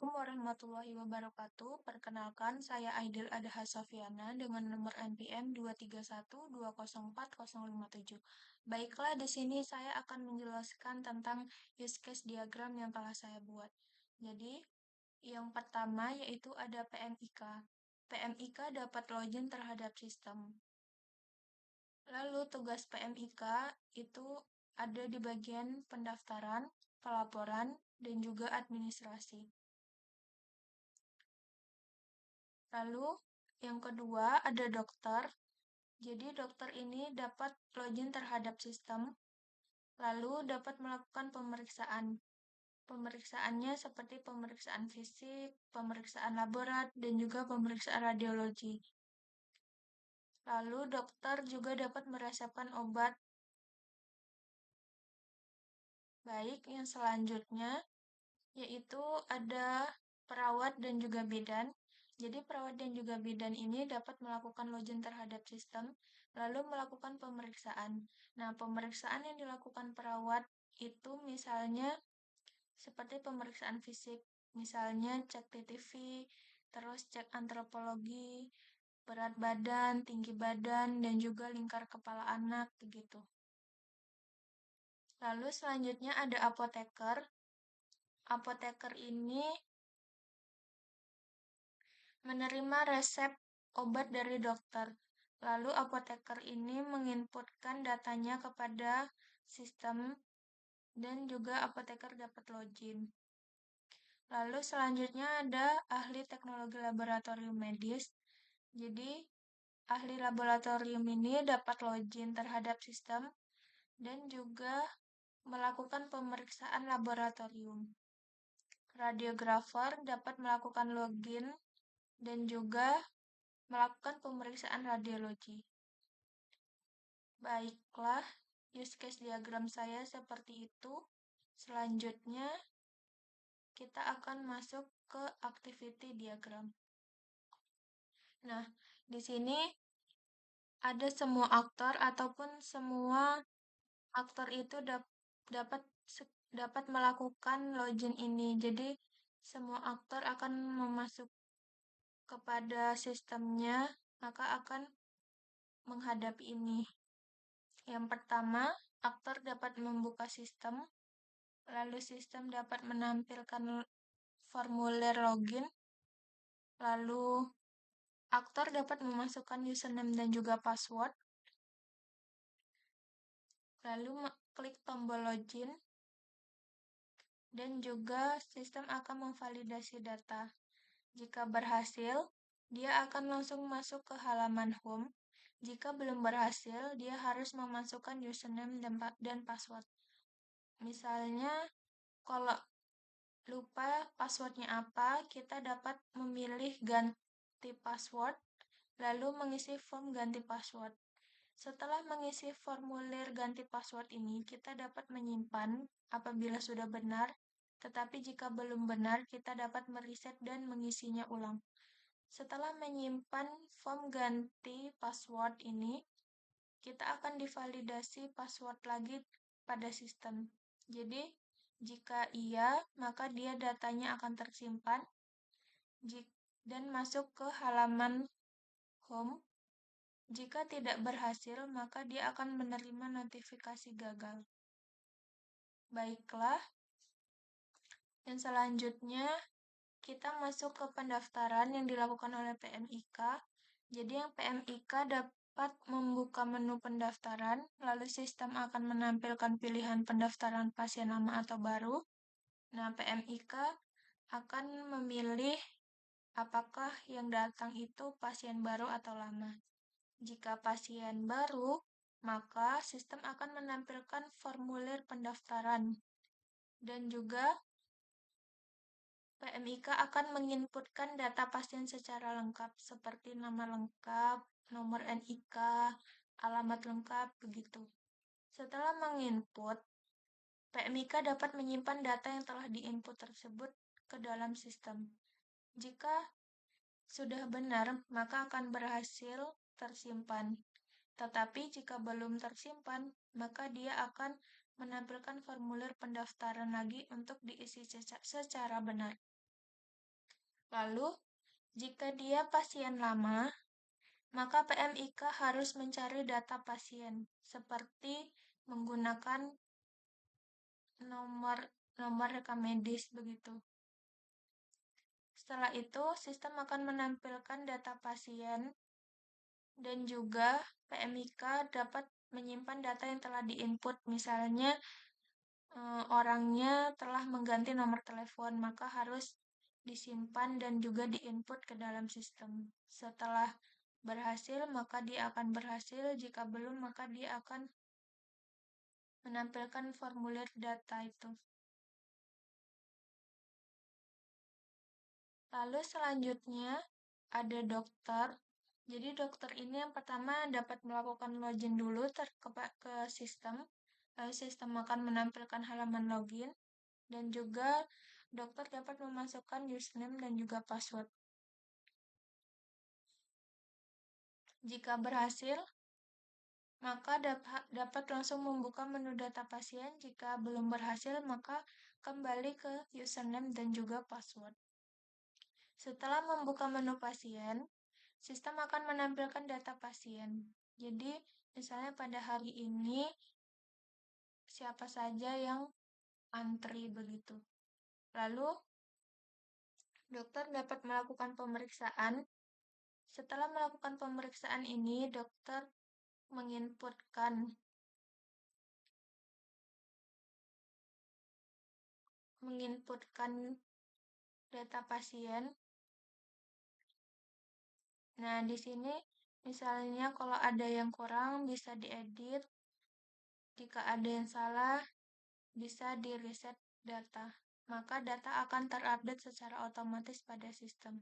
Assalamualaikum warahmatullahi wabarakatuh. Perkenalkan, saya Aidil Adha Sofiana dengan nomor NPM 231204057. Baiklah, di sini saya akan menjelaskan tentang use case diagram yang telah saya buat. Jadi, yang pertama yaitu ada PMIK. PMIK dapat login terhadap sistem. Lalu tugas PMIK itu ada di bagian pendaftaran, pelaporan, dan juga administrasi. Lalu, yang kedua ada dokter. Jadi, dokter ini dapat login terhadap sistem, lalu dapat melakukan pemeriksaan. Pemeriksaannya seperti pemeriksaan fisik, pemeriksaan laborat, dan juga pemeriksaan radiologi. Lalu, dokter juga dapat meresepkan obat. Baik, yang selanjutnya yaitu ada perawat dan juga bidan. Jadi perawat dan juga bidan ini dapat melakukan login terhadap sistem, lalu melakukan pemeriksaan. Nah, pemeriksaan yang dilakukan perawat itu misalnya seperti pemeriksaan fisik, misalnya cek TTV, terus cek antropologi, berat badan, tinggi badan, dan juga lingkar kepala anak, begitu. Lalu selanjutnya ada apoteker. Apoteker ini menerima resep obat dari dokter. Lalu apoteker ini menginputkan datanya kepada sistem dan juga apoteker dapat login. Lalu selanjutnya ada ahli teknologi laboratorium medis. Jadi ahli laboratorium ini dapat login terhadap sistem dan juga melakukan pemeriksaan laboratorium. Radiografer dapat melakukan login dan juga melakukan pemeriksaan radiologi. Baiklah, use case diagram saya seperti itu. Selanjutnya, kita akan masuk ke activity diagram. Nah, di sini ada semua aktor ataupun semua aktor itu dapat melakukan login ini. Jadi, semua aktor akan memasuk kepada sistemnya, maka akan menghadapi ini. Yang pertama, aktor dapat membuka sistem, lalu sistem dapat menampilkan formulir login, lalu aktor dapat memasukkan username dan juga password, lalu klik tombol login, dan juga sistem akan memvalidasi data. Jika berhasil, dia akan langsung masuk ke halaman home. Jika belum berhasil, dia harus memasukkan username dan password. Misalnya, kalau lupa passwordnya apa, kita dapat memilih ganti password, lalu mengisi form ganti password. Setelah mengisi formulir ganti password ini, kita dapat menyimpan apabila sudah benar, tetapi jika belum benar, kita dapat mereset dan mengisinya ulang. Setelah menyimpan form ganti password ini, kita akan divalidasi password lagi pada sistem. Jadi, jika iya, maka dia datanya akan tersimpan dan masuk ke halaman home. Jika tidak berhasil, maka dia akan menerima notifikasi gagal. Baiklah, dan selanjutnya kita masuk ke pendaftaran yang dilakukan oleh PMIK. Jadi yang PMIK dapat membuka menu pendaftaran, lalu sistem akan menampilkan pilihan pendaftaran pasien lama atau baru. Nah, PMIK akan memilih apakah yang datang itu pasien baru atau lama. Jika pasien baru, maka sistem akan menampilkan formulir pendaftaran dan juga PMIK akan menginputkan data pasien secara lengkap seperti nama lengkap, nomor NIK, alamat lengkap, begitu. Setelah menginput, PMIK dapat menyimpan data yang telah diinput tersebut ke dalam sistem. Jika sudah benar, maka akan berhasil tersimpan. Tetapi jika belum tersimpan, maka dia akan menampilkan formulir pendaftaran lagi untuk diisi secara benar. Lalu, jika dia pasien lama, maka PMIK harus mencari data pasien, seperti menggunakan nomor rekam medis begitu. Setelah itu, sistem akan menampilkan data pasien dan juga PMIK dapat menyimpan data yang telah diinput. Misalnya, orangnya telah mengganti nomor telepon, maka harus disimpan dan juga diinput ke dalam sistem. Setelah berhasil, maka dia akan berhasil. Jika belum, maka dia akan menampilkan formulir data itu. Lalu selanjutnya ada dokter. Jadi dokter ini yang pertama dapat melakukan login dulu ke sistem. Lalu sistem akan menampilkan halaman login. Dan juga dokter dapat memasukkan username dan juga password. Jika berhasil, maka dapat langsung membuka menu data pasien. Jika belum berhasil, maka kembali ke username dan juga password. Setelah membuka menu pasien, sistem akan menampilkan data pasien. Jadi, misalnya pada hari ini, siapa saja yang antri begitu. Lalu, dokter dapat melakukan pemeriksaan. Setelah melakukan pemeriksaan ini, dokter menginputkan data pasien. Nah, di sini misalnya kalau ada yang kurang bisa diedit. Jika ada yang salah, bisa di-reset data. Maka data akan terupdate secara otomatis pada sistem.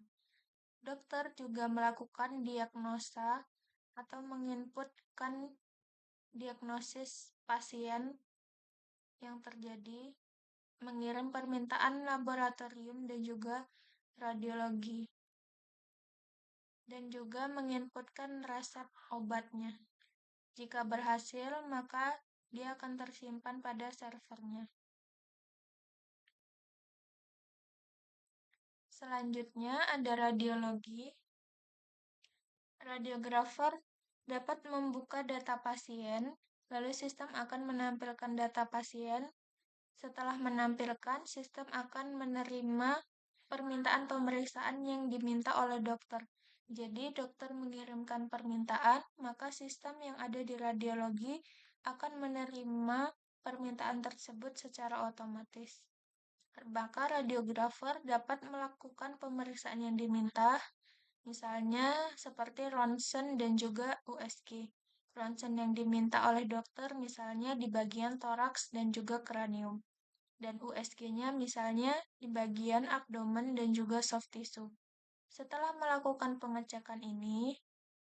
Dokter juga melakukan diagnosa atau menginputkan diagnosis pasien yang terjadi, mengirim permintaan laboratorium dan juga radiologi, dan juga menginputkan resep obatnya. Jika berhasil, maka dia akan tersimpan pada servernya. Selanjutnya ada radiologi. Radiografer dapat membuka data pasien, lalu sistem akan menampilkan data pasien. Setelah menampilkan, sistem akan menerima permintaan pemeriksaan yang diminta oleh dokter. Jadi, dokter mengirimkan permintaan, maka sistem yang ada di radiologi akan menerima permintaan tersebut secara otomatis. Maka radiografer dapat melakukan pemeriksaan yang diminta, misalnya seperti ronsen dan juga USG. Ronsen yang diminta oleh dokter misalnya di bagian toraks dan juga kranium. Dan USG-nya misalnya di bagian abdomen dan juga soft tissue. Setelah melakukan pengecekan ini,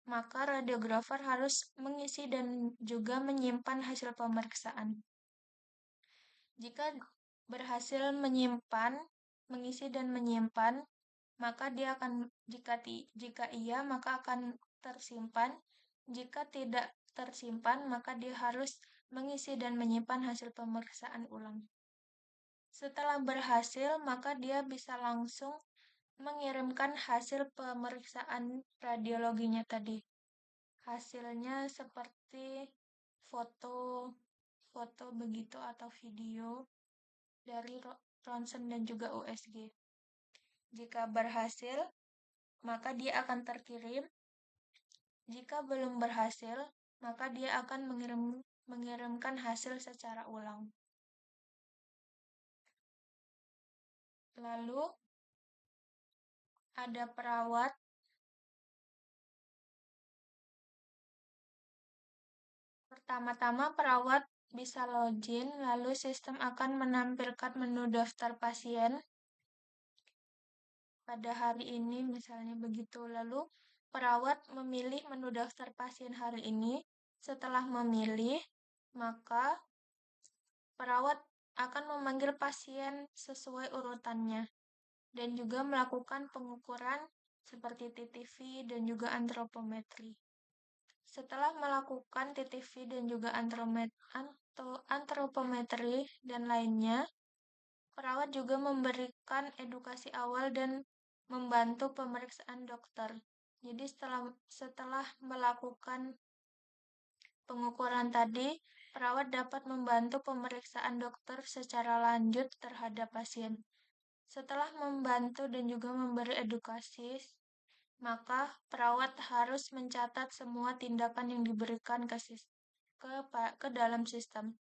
maka radiografer harus mengisi dan juga menyimpan hasil pemeriksaan. Jika berhasil mengisi dan menyimpan, maka dia akan jika iya maka akan tersimpan. Jika tidak tersimpan, maka dia harus mengisi dan menyimpan hasil pemeriksaan ulang. Setelah berhasil, maka dia bisa langsung mengirimkan hasil pemeriksaan radiologinya tadi. Hasilnya seperti foto begitu atau video dari ronsen dan juga USG. Jika berhasil, maka dia akan terkirim. Jika belum berhasil, maka dia akan mengirimkan hasil secara ulang. Lalu, ada perawat. Pertama-tama perawat bisa login, lalu sistem akan menampilkan menu daftar pasien. Pada hari ini misalnya begitu. Lalu perawat memilih menu daftar pasien hari ini. Setelah memilih, maka perawat akan memanggil pasien sesuai urutannya dan juga melakukan pengukuran seperti TTV dan juga antropometri. Setelah melakukan TTV dan juga antropometri dan lainnya, perawat juga memberikan edukasi awal dan membantu pemeriksaan dokter. Jadi setelah melakukan pengukuran tadi, perawat dapat membantu pemeriksaan dokter secara lanjut terhadap pasien. Setelah membantu dan juga memberi edukasi, maka perawat harus mencatat semua tindakan yang diberikan ke dalam sistem.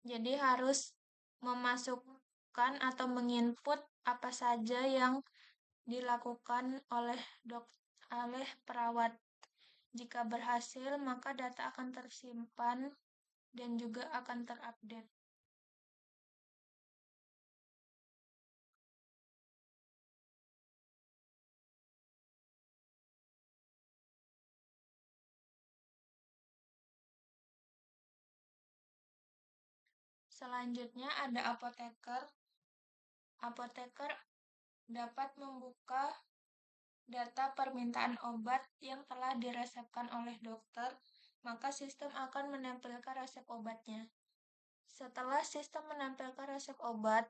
Jadi harus memasukkan atau menginput apa saja yang dilakukan oleh perawat. Jika berhasil, maka data akan tersimpan dan juga akan terupdate. Selanjutnya ada apoteker. Apoteker dapat membuka data permintaan obat yang telah diresepkan oleh dokter, maka sistem akan menempelkan resep obatnya. Setelah sistem menempelkan resep obat,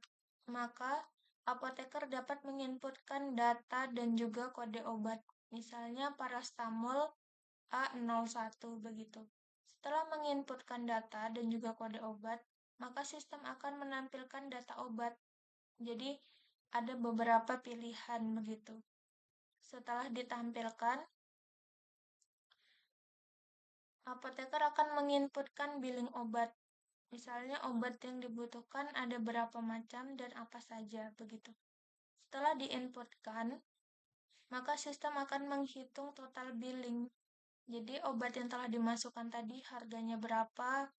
maka apoteker dapat menginputkan data dan juga kode obat, misalnya parastamol A01 begitu. Setelah menginputkan data dan juga kode obat, maka sistem akan menampilkan data obat. Jadi ada beberapa pilihan begitu. Setelah ditampilkan, apoteker akan menginputkan billing obat. Misalnya obat yang dibutuhkan ada berapa macam dan apa saja begitu. Setelah diinputkan, maka sistem akan menghitung total billing. Jadi obat yang telah dimasukkan tadi harganya berapa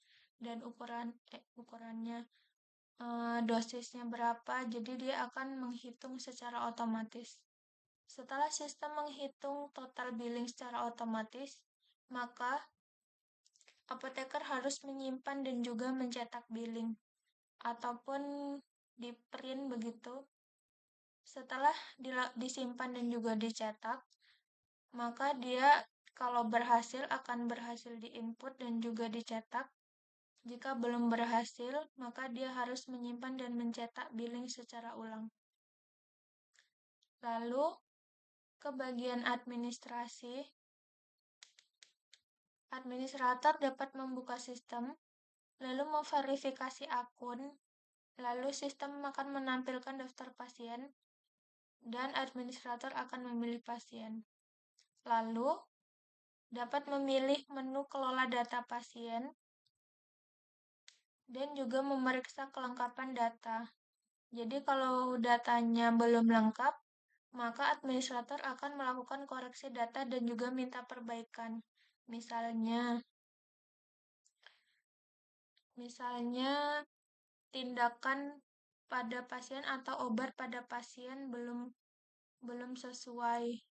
dan ukurannya dosisnya berapa. Jadi dia akan menghitung secara otomatis. Setelah sistem menghitung total billing secara otomatis, maka apoteker harus menyimpan dan juga mencetak billing ataupun di print begitu. Setelah disimpan dan juga dicetak, maka dia kalau berhasil akan berhasil diinput dan juga dicetak. Jika belum berhasil, maka dia harus menyimpan dan mencetak billing secara ulang. Lalu ke bagian administrasi, administrator dapat membuka sistem, lalu memverifikasi akun, lalu sistem akan menampilkan daftar pasien, dan administrator akan memilih pasien. Lalu, dapat memilih menu kelola data pasien, dan juga memeriksa kelengkapan data. Jadi kalau datanya belum lengkap, maka administrator akan melakukan koreksi data dan juga minta perbaikan. Misalnya tindakan pada pasien atau obat pada pasien belum sesuai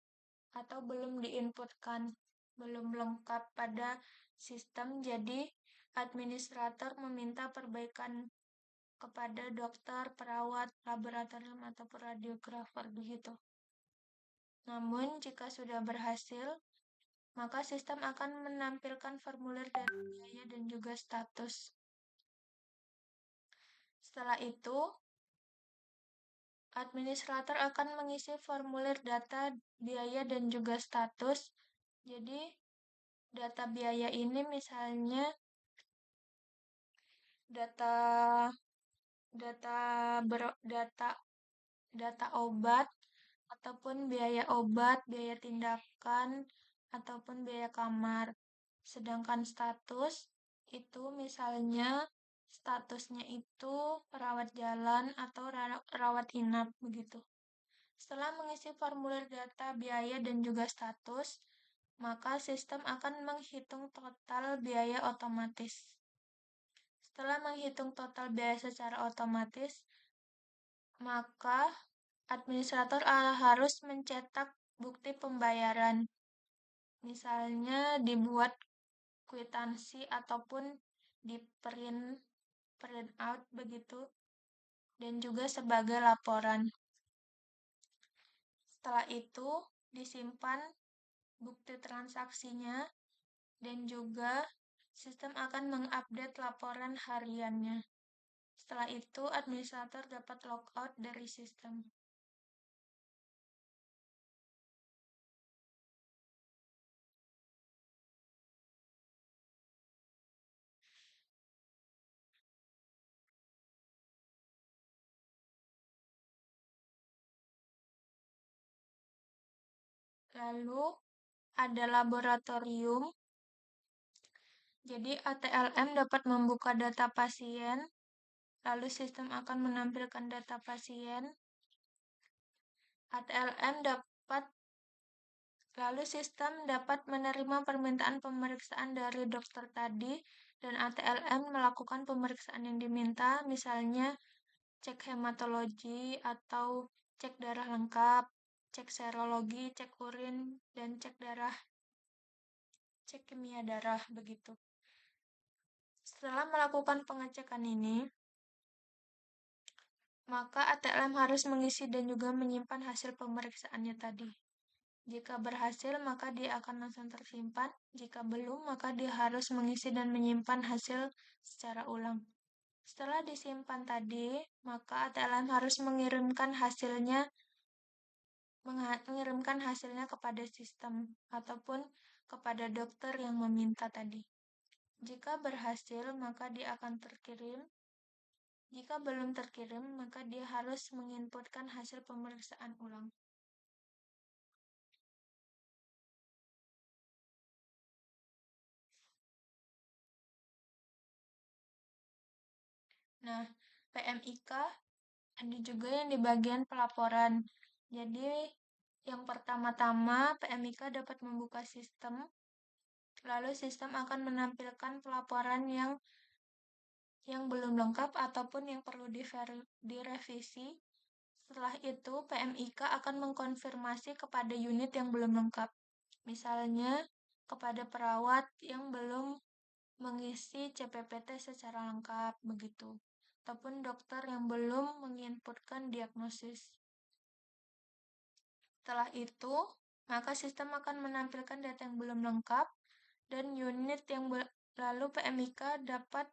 atau belum diinputkan, belum lengkap pada sistem, jadi administrator meminta perbaikan kepada dokter, perawat, laboratorium, atau radiografer begitu. Namun, jika sudah berhasil, maka sistem akan menampilkan formulir data biaya dan juga status. Setelah itu, administrator akan mengisi formulir data biaya dan juga status. Jadi, data biaya ini misalnya data obat ataupun biaya obat, biaya tindakan ataupun biaya kamar. Sedangkan status itu misalnya statusnya itu perawat jalan atau rawat inap begitu. Setelah mengisi formulir data biaya dan juga status, maka sistem akan menghitung total biaya otomatis. Setelah menghitung total biaya secara otomatis, maka administrator harus mencetak bukti pembayaran. Misalnya dibuat kwitansi ataupun di print out begitu, dan juga sebagai laporan. Setelah itu disimpan bukti transaksinya dan juga sistem akan mengupdate laporan hariannya. Setelah itu administrator dapat logout dari sistem. Lalu ada laboratorium. Jadi ATLM dapat membuka data pasien, lalu sistem akan menampilkan data pasien. ATLM dapat Lalu sistem dapat menerima permintaan pemeriksaan dari dokter tadi dan ATLM melakukan pemeriksaan yang diminta, misalnya cek hematologi atau cek darah lengkap, cek serologi, cek urin, dan cek kimia darah begitu. Setelah melakukan pengecekan ini, maka ATLM harus mengisi dan juga menyimpan hasil pemeriksaannya tadi. Jika berhasil, maka dia akan langsung tersimpan. Jika belum, maka dia harus mengisi dan menyimpan hasil secara ulang. Setelah disimpan tadi, maka ATLM harus mengirimkan hasilnya kepada sistem ataupun kepada dokter yang meminta tadi. Jika berhasil, maka dia akan terkirim. Jika belum terkirim, maka dia harus menginputkan hasil pemeriksaan ulang. Nah, PMIK ada juga yang di bagian pelaporan. Jadi, yang pertama-tama PMIK dapat membuka sistem, lalu sistem akan menampilkan pelaporan yang belum lengkap ataupun yang perlu direvisi. Setelah itu, PMIK akan mengkonfirmasi kepada unit yang belum lengkap. Misalnya, kepada perawat yang belum mengisi CPPT secara lengkap, begitu. Ataupun dokter yang belum menginputkan diagnosis. Setelah itu, maka sistem akan menampilkan data yang belum lengkap dan unit yang lalu PMIK dapat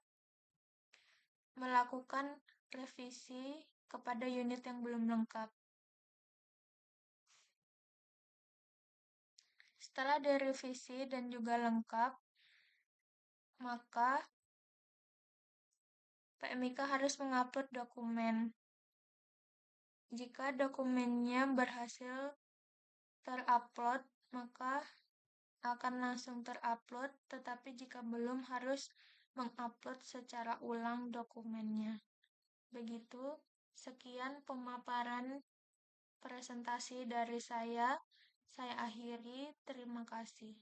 melakukan revisi kepada unit yang belum lengkap. Setelah direvisi dan juga lengkap, maka PMIK harus mengupload dokumen. Jika dokumennya berhasil terupload, maka akan langsung terupload, tetapi jika belum harus mengupload secara ulang dokumennya. Begitu, sekian pemaparan presentasi dari saya. Saya akhiri, terima kasih.